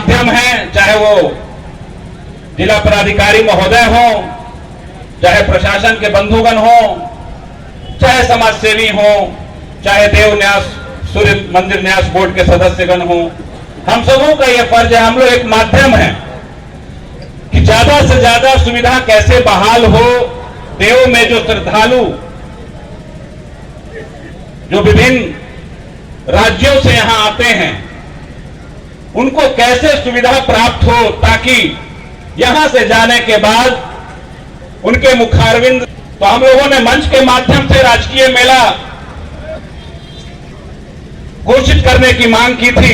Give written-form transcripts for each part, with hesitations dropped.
माध्यम हैं, चाहे वो जिला पदाधिकारी महोदय हो, चाहे प्रशासन के बंधुगण हो, चाहे समाज सेवी हो, चाहे देव न्यास सूर्य मंदिर न्यास बोर्ड के सदस्यगण हो, हम सबों का यह फर्ज है, हम लोग एक माध्यम है कि ज्यादा से ज्यादा सुविधा कैसे बहाल हो। देव में जो श्रद्धालु जो विभिन्न राज्यों से यहां आते हैं, उनको कैसे सुविधा प्राप्त हो, ताकि यहां से जाने के बाद उनके मुखारविंद। तो हम लोगों ने मंच के माध्यम से राजकीय मेला घोषित करने की मांग की थी।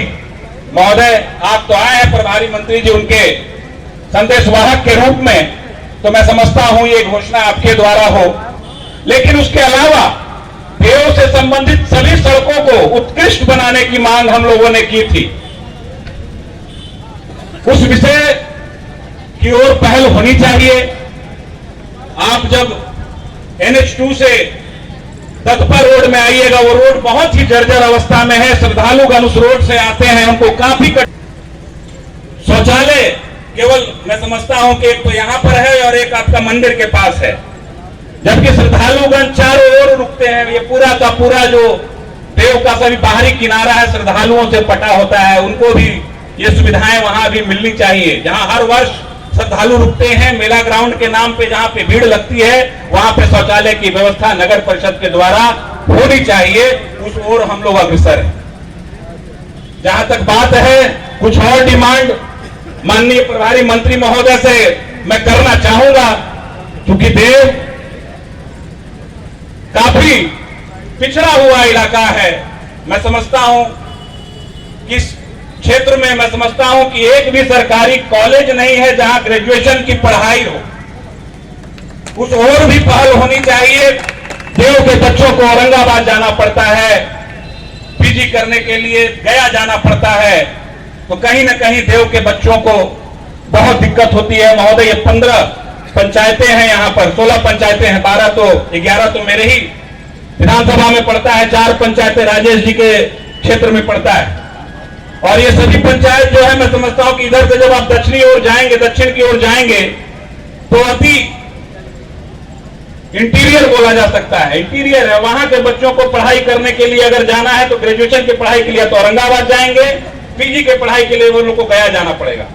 महोदय, आप तो आए हैं प्रभारी मंत्री जी उनके संदेशवाहक के रूप में, तो मैं समझता हूं ये घोषणा आपके द्वारा हो। लेकिन उसके अलावा देव से संबंधित सभी सड़कों को उत्कृष्ट बनाने की मांग हम लोगों ने की थी। उस विषय की ओर पहल होनी चाहिए। आप जब NH2 से दत्तपर रोड में आइएगा, वो रोड बहुत ही जर्जर अवस्था में है। श्रद्धालुगण उस रोड से आते हैं, उनको काफी शौचालय केवल मैं समझता हूं कि एक तो यहां पर है और एक आपका मंदिर के पास है, जबकि श्रद्धालुगण चारों ओर रुकते हैं। ये पूरा का पूरा जो देव का सभी बाहरी किनारा है श्रद्धालुओं से पटा होता है। उनको भी ये सुविधाएं वहां भी मिलनी चाहिए, जहां हर वर्ष श्रद्धालु रुकते हैं। मेला ग्राउंड के नाम पे जहां पे भीड़ लगती है, वहां पे शौचालय की व्यवस्था नगर परिषद के द्वारा होनी चाहिए। उस ओर हम लोग अग्रसर हैं। जहां तक बात है कुछ और डिमांड माननीय प्रभारी मंत्री महोदय से मैं करना चाहूंगा, क्योंकि देव काफी पिछड़ा हुआ इलाका है। मैं समझता हूं कि इस क्षेत्र में मैं समझता हूं कि एक भी सरकारी कॉलेज नहीं है जहां ग्रेजुएशन की पढ़ाई हो। कुछ और भी पहल होनी चाहिए। देव के बच्चों को औरंगाबाद जाना पड़ता है, पीजी करने के लिए गया जाना पड़ता है, तो कहीं ना कहीं देव के बच्चों को बहुत दिक्कत होती है। महोदय, 15 पंचायतें हैं यहाँ पर, 16 पंचायतें हैं, 11 तो मेरे ही विधानसभा में पड़ता है, 4 पंचायतें राजेश जी के क्षेत्र में पड़ता है। और ये सभी पंचायत जो है, मैं समझता हूं कि इधर से जब आप दक्षिणी ओर जाएंगे, दक्षिण की ओर जाएंगे, तो अति इंटीरियर बोला जा सकता है, इंटीरियर है। वहां के बच्चों को पढ़ाई करने के लिए अगर जाना है तो ग्रेजुएशन की पढ़ाई के लिए तो औरंगाबाद जाएंगे, पीजी के पढ़ाई के लिए वो लोग को गया जाना पड़ेगा।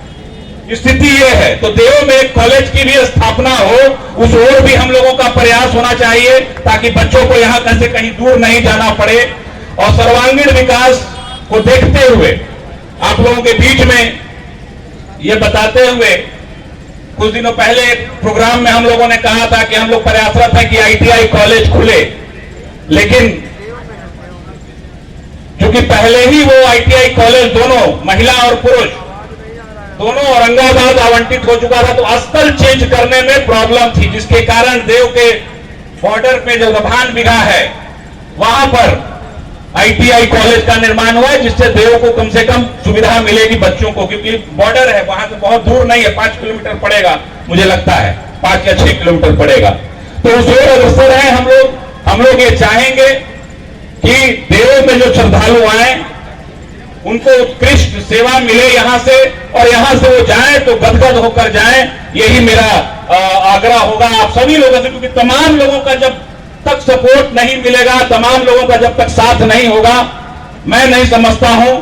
स्थिति ये है। तो देव में एक कॉलेज की भी स्थापना हो, उस ओर भी हम लोगों का प्रयास होना चाहिए, ताकि बच्चों को यहाँ कहीं से कहीं दूर नहीं जाना पड़े। और सर्वांगीण विकास को देखते हुए आप लोगों के बीच में ये बताते हुए, कुछ दिनों पहले एक प्रोग्राम में हम लोगों ने कहा था कि हम लोग प्रयासरत हैं कि ITI कॉलेज खुले, लेकिन क्योंकि पहले ही वो ITI कॉलेज दोनों महिला और पुरुष दोनों औरंगाबाद आवंटित हो चुका था, तो स्थल चेंज करने में प्रॉब्लम थी, जिसके कारण देव के बॉर्डर पे जो रभान बिघा है वहां पर ITI कॉलेज का निर्माण हुआ है, जिससे देव को कम से कम सुविधा मिलेगी बच्चों को, क्योंकि बॉर्डर है, वहां से बहुत दूर नहीं है, 5 किलोमीटर पड़ेगा, मुझे लगता है 5 या 6 किलोमीटर पड़ेगा। तो उस ओर अग्रसर है हम लोग ये चाहेंगे कि देव में जो श्रद्धालु आए उनको उत्कृष्ट सेवा मिले यहाँ से, और यहाँ से वो जाए तो गदगद होकर जाए। यही मेरा आग्रह होगा आप सभी लोगों से, क्योंकि तमाम लोगों का जब तक सपोर्ट नहीं मिलेगा, तमाम लोगों का जब तक साथ नहीं होगा, मैं नहीं समझता हूं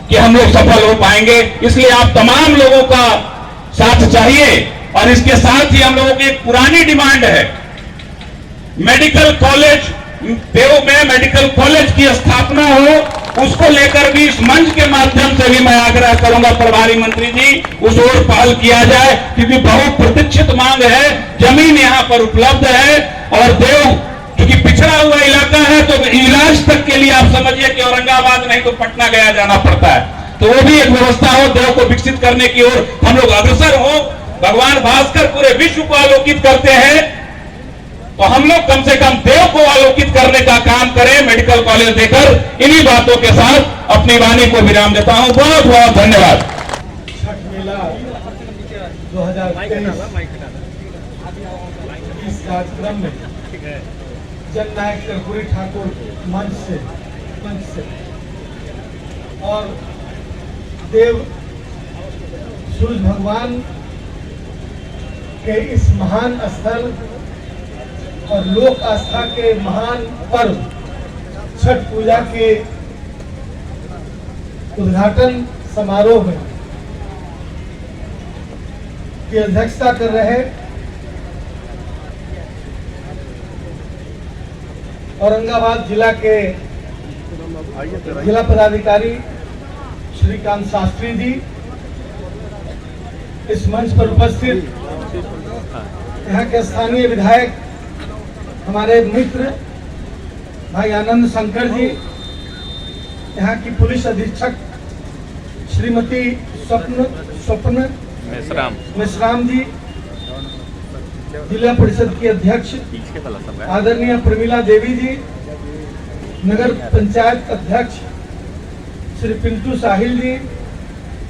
कि हम लोग सफल हो पाएंगे। इसलिए आप तमाम लोगों का साथ चाहिए। और इसके साथ ही हम लोगों की एक पुरानी डिमांड है, मेडिकल कॉलेज, देव में मेडिकल कॉलेज की स्थापना हो, उसको लेकर भी इस मंच के माध्यम से भी मैं आग्रह करूंगा प्रभारी मंत्री जी, उस ओर पहल किया जाए, क्योंकि बहुत प्रतीक्षित मांग है, जमीन यहां पर उपलब्ध है। और देव क्योंकि पिछड़ा हुआ इलाका है, तो इलाज तक के लिए आप समझिए कि औरंगाबाद नहीं तो पटना गया जाना पड़ता है, तो वो भी एक व्यवस्था हो। देव को विकसित करने की ओर हम लोग अग्रसर हो। भगवान भास्कर पूरे विश्व को आलोकित करते हैं, तो हम लोग कम से कम देव को आलोकित करने का काम करें मेडिकल कॉलेज देकर। इन्हीं बातों के साथ अपनी वाणी को विराम देता हूं। बहुत बहुत धन्यवाद। छठ मेला 2023 इस कार्यक्रम में जननायक कर्पूरी ठाकुर मंच से और देव सूरज भगवान के इस महान स्थल और लोक आस्था के महान पर्व छठ पूजा के उद्घाटन समारोह में की अध्यक्षता कर रहे औरंगाबाद जिला के जिला पदाधिकारी श्रीकांत शास्त्री जी, इस मंच पर उपस्थित यहाँ के स्थानीय विधायक हमारे मित्र भाई आनंद शंकर जी, यहाँ की पुलिस अधीक्षक श्रीमती स्वप्न मिश्राम जी, जिला परिषद की अध्यक्ष आदरणीय प्रमिला देवी जी, नगर पंचायत अध्यक्ष श्री पिंटू साहिल जी,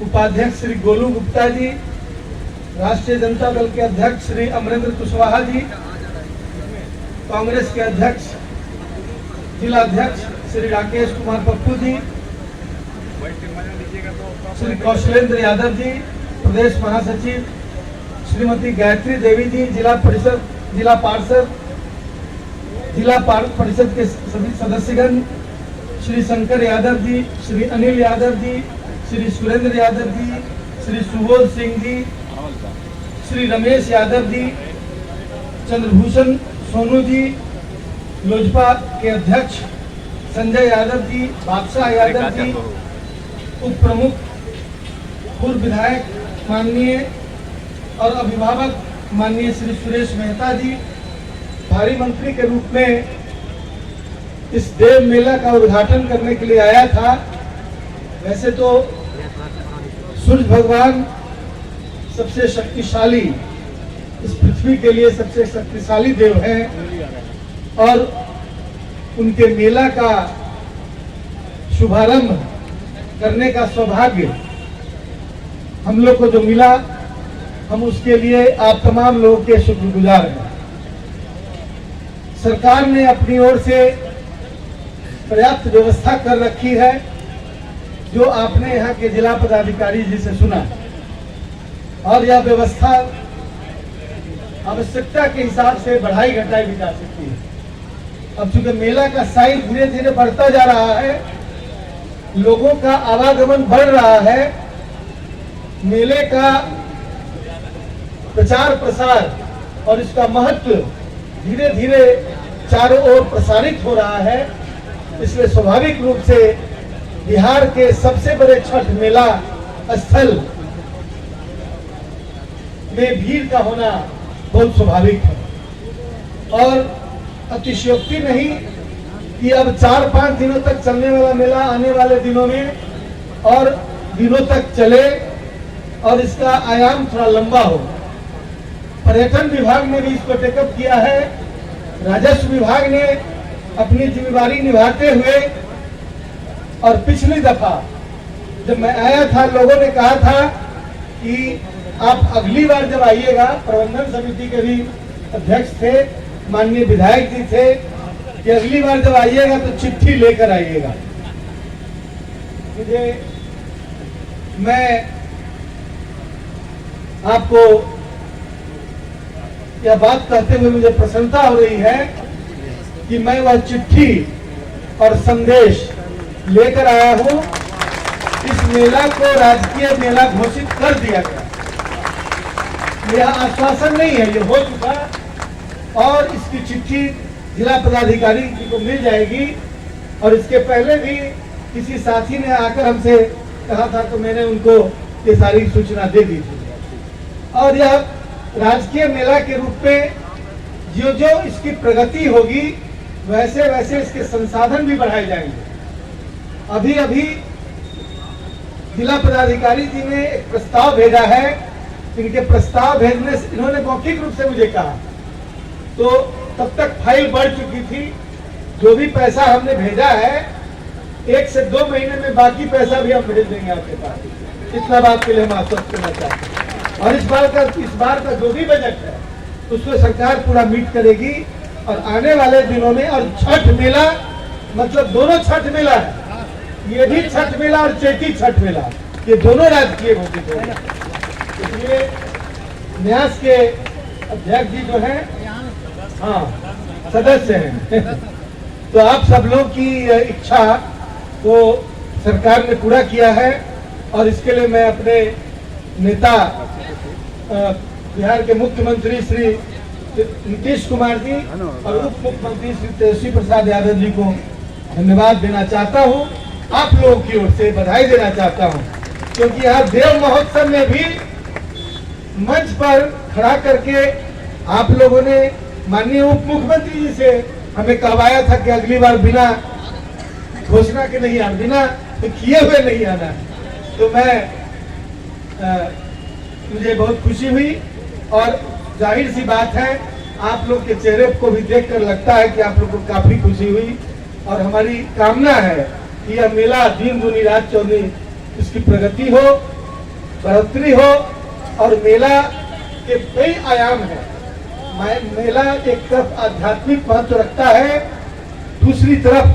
उपाध्यक्ष श्री गोलू गुप्ता जी, राष्ट्रीय जनता दल के अध्यक्ष श्री अमरेंद्र कुशवाहा जी, कांग्रेस के अध्यक्ष जिला अध्यक्ष श्री राकेश कुमार पप्पू जी, श्री कौशलेंद्र यादव जी, प्रदेश महासचिव श्रीमती गायत्री देवी जी, जिला परिषद के सभी सदस्यगण, श्री शंकर यादव जी, श्री अनिल यादव जी, श्री सुरेंद्र यादव जी, श्री सुबोध सिंह जी, श्री रमेश यादव जी, चंद्रभूषण सोनू जी, लोजपा के अध्यक्ष संजय यादव जी, बादशाह यादव जी, उप प्रमुख पूर्व विधायक माननीय और अभिभावक माननीय श्री सुरेश मेहता जी, भारी मंत्री के रूप में इस देव मेला का उद्घाटन करने के लिए आया था। वैसे तो सूर्य भगवान सबसे शक्तिशाली, इस पृथ्वी के लिए सबसे शक्तिशाली देव हैं और उनके मेला का शुभारंभ करने का सौभाग्य हम लोग को जो मिला, हम उसके लिए आप तमाम लोगों के शुक्रगुजार हैं। सरकार ने अपनी ओर से पर्याप्त व्यवस्था कर रखी है, जो आपने यहाँ के जिला पदाधिकारी जी से सुना, और यह व्यवस्था आवश्यकता के हिसाब से बढ़ाई घटाई भी जा सकती है। अब चूंकि मेला का साइज धीरे धीरे बढ़ता जा रहा है, लोगों का आवागमन बढ़ रहा है, मेले का प्रचार प्रसार और इसका महत्व धीरे धीरे चारों ओर प्रसारित हो रहा है, इसलिए स्वाभाविक रूप से बिहार के सबसे बड़े छठ मेला स्थल में भीड़ का होना बहुत स्वाभाविक है। और अतिशयोक्ति नहीं कि अब 4-5 दिनों तक चलने वाला मेला आने वाले दिनों में और दिनों तक चले और इसका आयाम थोड़ा लंबा हो। पर्यटन विभाग ने भी इसको टेकअप किया है। राजस्व विभाग ने अपनी जिम्मेदारी निभाते हुए, और पिछली दफा जब मैं आया था, लोगों ने कहा था कि आप अगली बार जब आइएगा, प्रबंधन समिति के भी अध्यक्ष थे, माननीय विधायक जी थे, कि अगली बार जब आइएगा तो चिट्ठी लेकर आइएगा। मैं आपको यह बात कहते हुए मुझे प्रसन्नता हो रही है कि मैं वह चिट्ठी और संदेश लेकर आया हूं। इस मेला को राजकीय मेला घोषित कर दिया गया। यह आश्वासन नहीं है, ये हो चुका, और इसकी चिट्ठी जिला पदाधिकारी जी को मिल जाएगी। और इसके पहले भी किसी साथी ने आकर हमसे कहा था, तो मैंने उनको ये सारी सूचना दे दी थी। और यह राजकीय मेला के रूप में जो जो इसकी प्रगति होगी, वैसे वैसे इसके संसाधन भी बढ़ाए जाएंगे। अभी अभी जिला पदाधिकारी जी ने एक प्रस्ताव भेजा है। इनके प्रस्ताव भेजने से इन्होंने मौखिक रूप से मुझे कहा, तो तब तक फाइल बढ़ चुकी थी। जो भी पैसा हमने भेजा है, 1 से 2 महीने में बाकी पैसा भी हम भेज देंगे आपके पास। इतना बात के लिए हम आश्वस्त करना चाहते हैं। और इस बार का जो भी बजट है, उसको सरकार पूरा मीट करेगी। और आने वाले दिनों में, और छठ मेला मतलब दोनों छठ मेला है, ये भी छठ मेला और चैती छठ मेला, ये दोनों राजकीय घोषित होंगे। इसलिए न्यास के अध्यक्ष जी जो हैं, हाँ सदस्य हैं तो आप सब लोग की इच्छा को सरकार ने पूरा किया है और इसके लिए मैं अपने नेता बिहार के मुख्यमंत्री श्री नीतीश कुमार जी और उप मुख्यमंत्री श्री तेजस्वी प्रसाद यादव जी को धन्यवाद देना चाहता हूं, आप लोगों की ओर से बधाई देना चाहता हूं, क्योंकि यहाँ देव महोत्सव में भी मंच पर खड़ा करके आप लोगों ने माननीय उप मुख्यमंत्री जी से हमें कहवाया था कि अगली बार बिना घोषणा के नहीं आना, बिना किए हुए नहीं आना। तो मैं मुझे बहुत खुशी हुई और जाहिर सी बात है आप लोग के चेहरे को भी देखकर लगता है कि आप लोग को काफी खुशी हुई और हमारी कामना है कि यह मेला दिन दूनी रात चौनी इसकी प्रगति हो, बढ़ोतरी हो और मेला के कई आयाम है। मेला एक तरफ आध्यात्मिक महत्व रखता है, दूसरी तरफ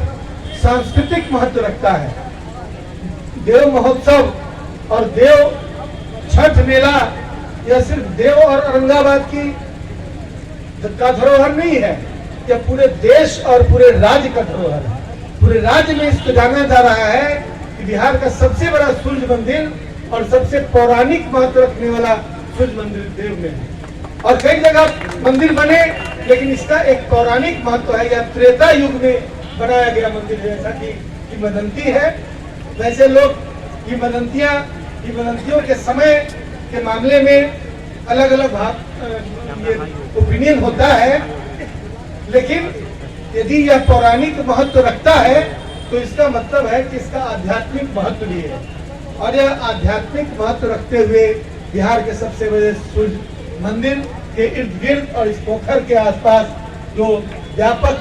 सांस्कृतिक महत्व रखता है। देव महोत्सव और देव छठ मेला यह सिर्फ देव और औरंगाबाद की का धरोहर नहीं है, यह पूरे देश और पूरे राज्य का धरोहर है। पूरे राज्य में इसको जाना जा रहा है कि बिहार का सबसे बड़ा सूर्य मंदिर और सबसे पौराणिक महत्व रखने वाला सूर्य मंदिर देव में है। और कई जगह मंदिर बने लेकिन इसका एक पौराणिक महत्व है, यह त्रेता युग में बनाया गया मंदिर है, जैसा कि किंवदंती है। वैसे लोग किंवदंतियों के समय के मामले में अलग अलग ओपिनियन होता है, लेकिन यदि यह पौराणिक महत्व रखता है तो इसका मतलब है कि इसका आध्यात्मिक महत्व भी है। और यह आध्यात्मिक महत्व रखते हुए बिहार के सबसे बड़े सूर्य मंदिर के इर्द गिर्द और इस पोखर के आसपास जो व्यापक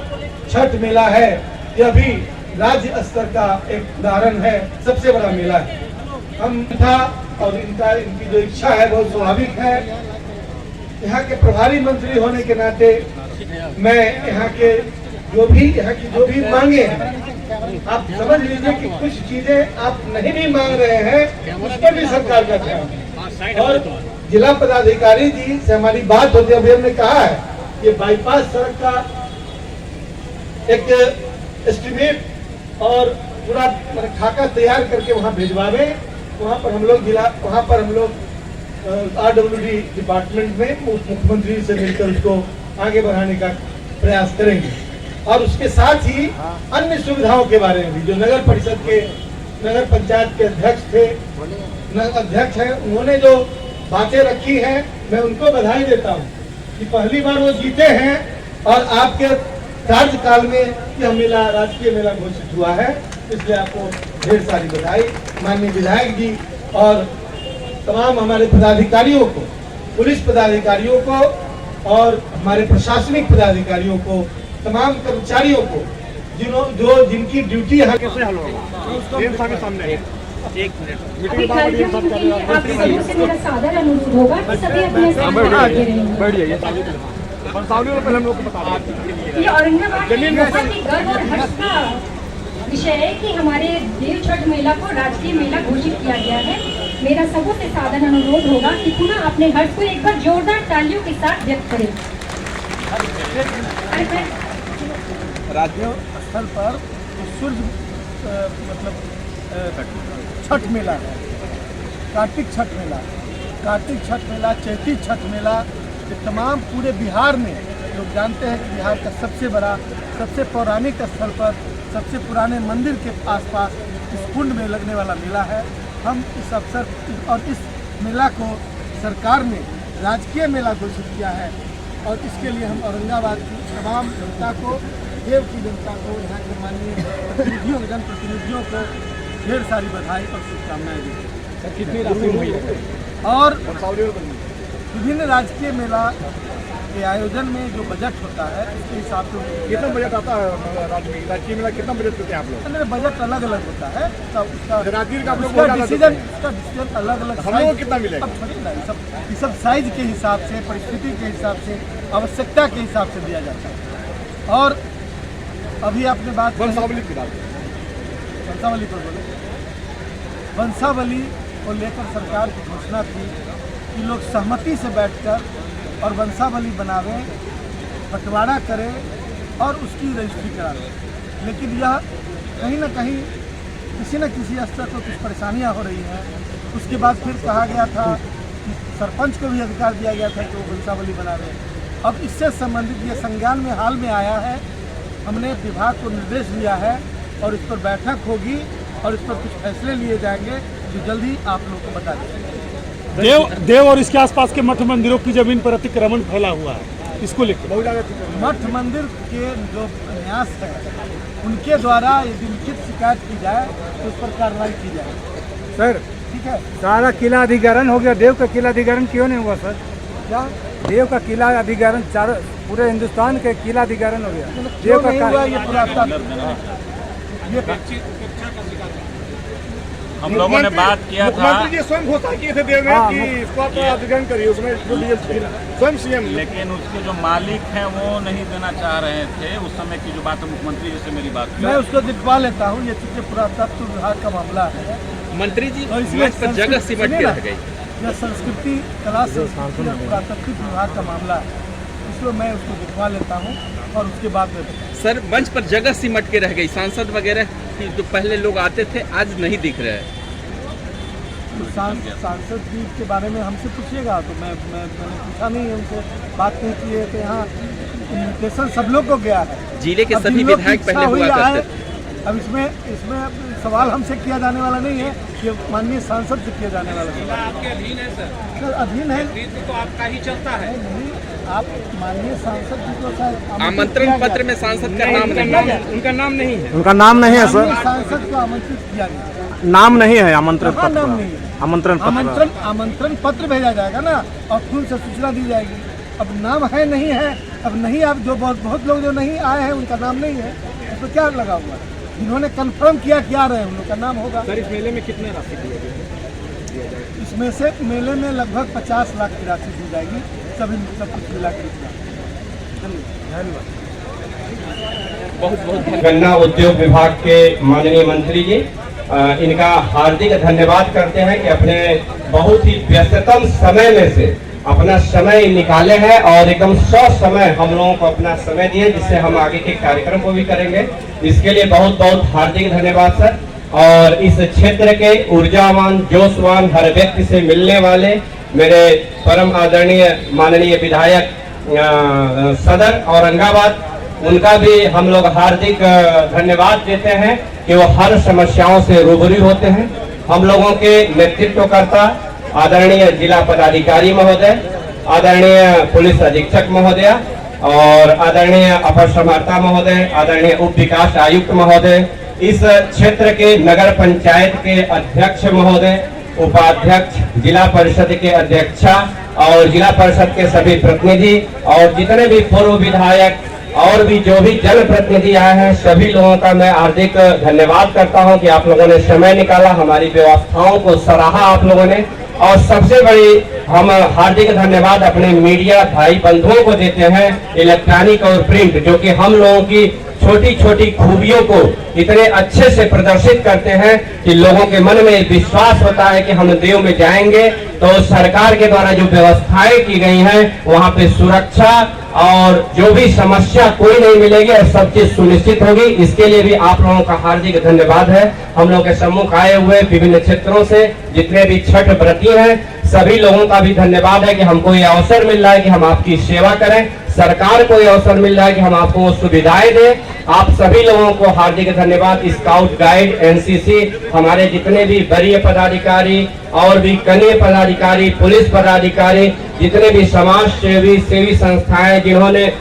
छठ मेला है, यह भी राज्य स्तर का एक उदाहरण है, सबसे बड़ा मेला है। हम था और इनकी जो इच्छा है बहुत स्वाभाविक है। यहाँ के प्रभारी मंत्री होने के नाते मैं यहाँ की जो भी मांगे हैं, आप समझ लीजिए कि कुछ चीजें आप नहीं भी मांग रहे हैं उस पर भी सरकार का ध्यान है। और जिला पदाधिकारी जी से हमारी बात होती है, अभी हमने कहा है ये बाईपास सड़क का एक एस्टिमेट और पूरा खाका तैयार करके वहाँ भिजवावे। वहाँ पर हम लोग RWD डिपार्टमेंट में मुख्यमंत्री से मिलकर उसको आगे बढ़ाने का प्रयास करेंगे। और उसके साथ ही अन्य सुविधाओं के बारे में भी, जो नगर परिषद के नगर पंचायत के अध्यक्ष हैं, उन्होंने जो बातें रखी हैं मैं उनको बधाई देता हूँ कि पहली बार वो जीते हैं और आपके कार्यकाल में यह मेला राजकीय मेला घोषित हुआ है, इसलिए आपको ढेर सारी बधाई। माननीय विधायक जी और तमाम हमारे पदाधिकारियों को, पुलिस पदाधिकारियों को और हमारे प्रशासनिक पदाधिकारियों को, तमाम कर्मचारियों को जिनकी ड्यूटी यहाँ के सामने आपसे मेरा सादर अनुरोध होगा कि सभी अपने ये औरंगाबाद में बहुत ही गर्व और हर्ष का विषय है कि हमारे देव छठ मेला को राजकीय मेला घोषित किया गया है। मेरा सबों से सादर अनुरोध होगा कि पुनः अपने हर्ष को एक बार जोरदार तालियों के साथ व्यक्त करें। राज्य स्थल पर सूर्य छठ मेला है, कार्तिक छठ मेला, चैती छठ मेला, ये तमाम पूरे बिहार में लोग जानते हैं कि बिहार का सबसे बड़ा, सबसे पौराणिक स्थल पर, सबसे पुराने मंदिर के आसपास इस कुंड में लगने वाला मेला है। हम इस अवसर और इस मेला को सरकार ने राजकीय मेला घोषित किया है और इसके लिए हम औरंगाबाद की तमाम जनता को, देव की जनता को, यहाँ के माननीय जनप्रतिनिधियों को ढेर सारी बधाई और शुभकामनाएं दी। कितनी राशि हुई है? और विभिन्न राजकीय मेला के आयोजन में जो बजट होता है उसके हिसाब से कितना बजट आता है राजकीय मेला, कितना बजट देते हैं आप लोग? मेरा बजट अलग अलग होता है, उसका राजगीर का आप लोग डिसीजन अलग अलग। हम लोगों को कितना मिलेगा? ये सब साइज के हिसाब से, परिस्थिति के हिसाब से, आवश्यकता के हिसाब से दिया जाता है। और अभी आपने बात वंशावली की बात, वंशावली पर बोले, वंशावली को लेकर सरकार की घोषणा थी कि लोग सहमति से बैठकर और वंशावली बनावे, बंटवारा करें और उसकी रजिस्ट्री करा लें। लेकिन यह कहीं ना कहीं किसी न किसी स्तर पर कुछ परेशानियां हो रही हैं। उसके बाद फिर कहा गया था कि सरपंच को भी अधिकार दिया गया था कि वो वंशावली बनावे। अब इससे संबंधित ये संज्ञान में हाल में आया है। हमने विभाग को निर्देश दिया है और इस पर बैठक होगी और इस पर कुछ फैसले लिए जाएंगे जो जल्दी आप लोग को बता देंगे। देव और इसके आसपास के मठ मंदिरों की जमीन पर अतिक्रमण फैला हुआ है, इसको लेकर मठ मंदिर के जो न्यास है उनके द्वारा यदि लिखित शिकायत की जाए तो उस पर कार्रवाई की जाए। सर ठीक है, सारा किला अधिग्रहण हो गया, देव का किला अधिग्रहण क्यों नहीं हुआ सर? क्या देव का किला अधिग्रहण चारों पूरे हिंदुस्तान के किला अधिग्रहण हो गया, क्यों देव का नहीं हुआ ये पुरातत्व हम लोगों ने बात किया था, मुख्यमंत्री जी स्वयं घोषणा किए थे देव में हाँ, कि इसको आप अधिग्रहण करिए, उसमें जो स्वयं सीएम। लेकिन उसके जो मालिक हैं वो नहीं देना चाह रहे थे। उस समय की जो बात है, मुख्यमंत्री जी से मेरी बात हुई। मैं उसको दिखवा लेता हूँ। ये चूंकि पुरातत्व विभाग का मामला है, मंत्री जी और इसमें मंच पर जगह सिमट के रह गई। यह संस्कृति, कला, संस्कृति और पुरातत्व विभाग का मामला है, इसलिए मैं उसको दिखवा लेता हूँ और उसके बाद में सर मंच पर जगह सिमट के रह गई, सांसद वगैरह की जो पहले लोग आते थे आज नहीं दिख रहे हैं। तो सांसद जी के बारे में हमसे पूछिएगा तो मैंने पूछा नहीं है उनसे, बात नहीं की है। तो यहाँ कम्युनिकेशन सब लोग को गया है, जिले के अब सभी जिन लोग विधायक की पहले इच्छा हुआ हुई करते थे। अब इसमें सवाल हमसे किया जाने वाला नहीं है, ये माननीय सांसद से किया जाने वाला सवाल आपके अधीन है सर, अधीन है। तो आपका ही चलता है। नहीं, आप माननीय सांसद जी को शायद आमंत्रण पत्र में सांसद का नाम नहीं है। उनका नाम नहीं है। उनका नाम नहीं है माननीय सर, सांसद को आमंत्रित किया गया, नाम नहीं है आमंत्रण कहाँ नाम पत्र, नहीं है? आमंत्रण पत्र आमंत्रण पत्र भेजा जाएगा ना और खून से सूचना दी जाएगी। अब नाम है नहीं है, अब नहीं, आप जो बहुत लोग जो नहीं आए हैं उनका नाम नहीं है, उसको क्या लगा हुआ है? जिन्होंने कंफर्म किया कि आ रहे हैं उन लोग का नाम होगा। सर इस मेले में कितने राशि दिए गए? इसमें से मेले में लगभग 50 लाख की राशि दी जाएगी, सभी सब कुछ मिला के। बहुत बहुत गन्ना उद्योग विभाग के माननीय मंत्री जी, इनका हार्दिक धन्यवाद करते हैं कि अपने बहुत ही व्यस्ततम समय में से अपना समय निकाले हैं और एकदम समय हम लोगों को अपना समय दिए, जिससे हम आगे के कार्यक्रम को भी करेंगे। इसके लिए बहुत बहुत हार्दिक धन्यवाद सर। और इस क्षेत्र के ऊर्जावान, जोशवान, हर व्यक्ति से मिलने वाले मेरे परम आदरणीय माननीय विधायक सदर औरंगाबाद, उनका भी हम लोग हार्दिक धन्यवाद देते हैं कि वो हर समस्याओं से रूबरू होते हैं। हम लोगों के नेतृत्वकर्ता आदरणीय जिला पदाधिकारी महोदय, आदरणीय पुलिस अधीक्षक महोदय और आदरणीय अपर समाहर्ता महोदय, आदरणीय उप विकास आयुक्त महोदय, इस क्षेत्र के नगर पंचायत के अध्यक्ष महोदय, उपाध्यक्ष, जिला परिषद के अध्यक्षा और जिला परिषद के सभी प्रतिनिधि और जितने भी पूर्व विधायक और भी जो भी जनप्रतिनिधि आए हैं, सभी लोगों का मैं हार्दिक धन्यवाद करता हूं कि आप लोगों ने समय निकाला, हमारी व्यवस्थाओं को सराहा आप लोगों ने। और सबसे बड़ी हम हार्दिक धन्यवाद अपने मीडिया भाई बंधुओं को देते हैं, इलेक्ट्रॉनिक और प्रिंट, जो कि हम लोगों की छोटी छोटी खूबियों को इतने अच्छे से प्रदर्शित करते हैं कि लोगों के मन में विश्वास होता है कि हम देव में जाएंगे तो सरकार के द्वारा जो व्यवस्थाएं की गई हैं वहां पे सुरक्षा और जो भी समस्या कोई नहीं मिलेगी और सब चीज सुनिश्चित होगी। इसके लिए भी आप लोगों का हार्दिक धन्यवाद है। हम लोग के सम्मुख आए हुए विभिन्न क्षेत्रों से जितने भी छठ व्रती हैं, सभी लोगों का भी धन्यवाद है कि हमको ये अवसर मिल रहा है कि हम आपकी सेवा करें, सरकार को ये अवसर मिल रहा है कि हम आपको सुविधाएं दें। आप सभी लोगों को हार्दिक धन्यवाद। स्काउट गाइड, एनसीसी, हमारे जितने भी वरीय पदाधिकारी और भी कनीय पदाधिकारी, पुलिस पदाधिकारी, जितने भी समाज सेवी संस्थाएं जिन्होंने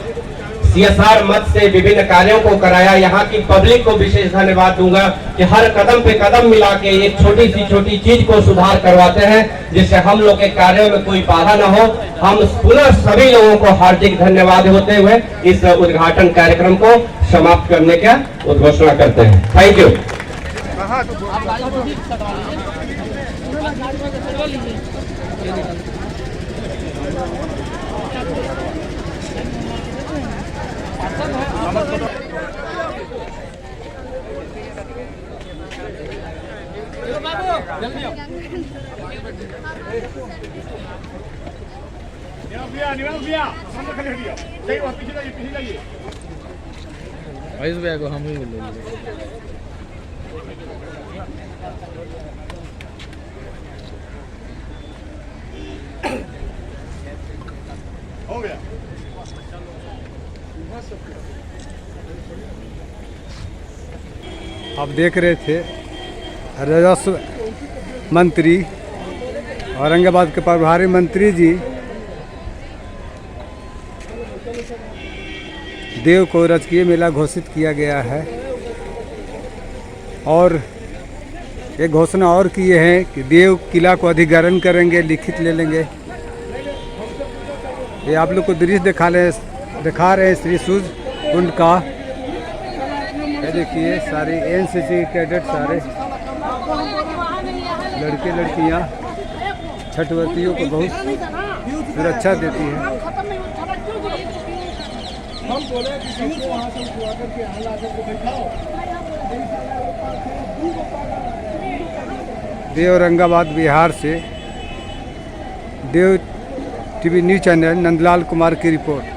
CSR मत से विभिन्न कार्यों को कराया, यहाँ की पब्लिक को विशेष धन्यवाद दूंगा कि हर कदम पे कदम मिला के एक छोटी चीज को सुधार करवाते हैं जिससे हम लोग के कार्यों में कोई बाधा न हो। हम पुनः सभी लोगों को हार्दिक धन्यवाद होते हुए इस उद्घाटन कार्यक्रम को समाप्त करने का उद्घोषणा करते हैं। Thank you. जल्दी आप देख रहे थे राजस्व मंत्री औरंगाबाद के प्रभारी मंत्री जी देव को राजकीय मेला घोषित किया गया है। और एक घोषणा और किए हैं कि देव किला को अधिग्रहण करेंगे, लिखित ले लेंगे। ये आप लोग को दृश्य दिखा रहे हैं श्री सूर्य कुंड का। ये देखिए सारे एनसीसी कैडेट, सारे लड़के लड़कियां छठवर्तियों को बहुत सुरक्षा देती है। हम बोले कि सबको वहाँ से उठवा करके यहाँ ला करके बैठाओ। देव औरंगाबाद बिहार से Dev TV news channel Nandlal Kumar की रिपोर्ट।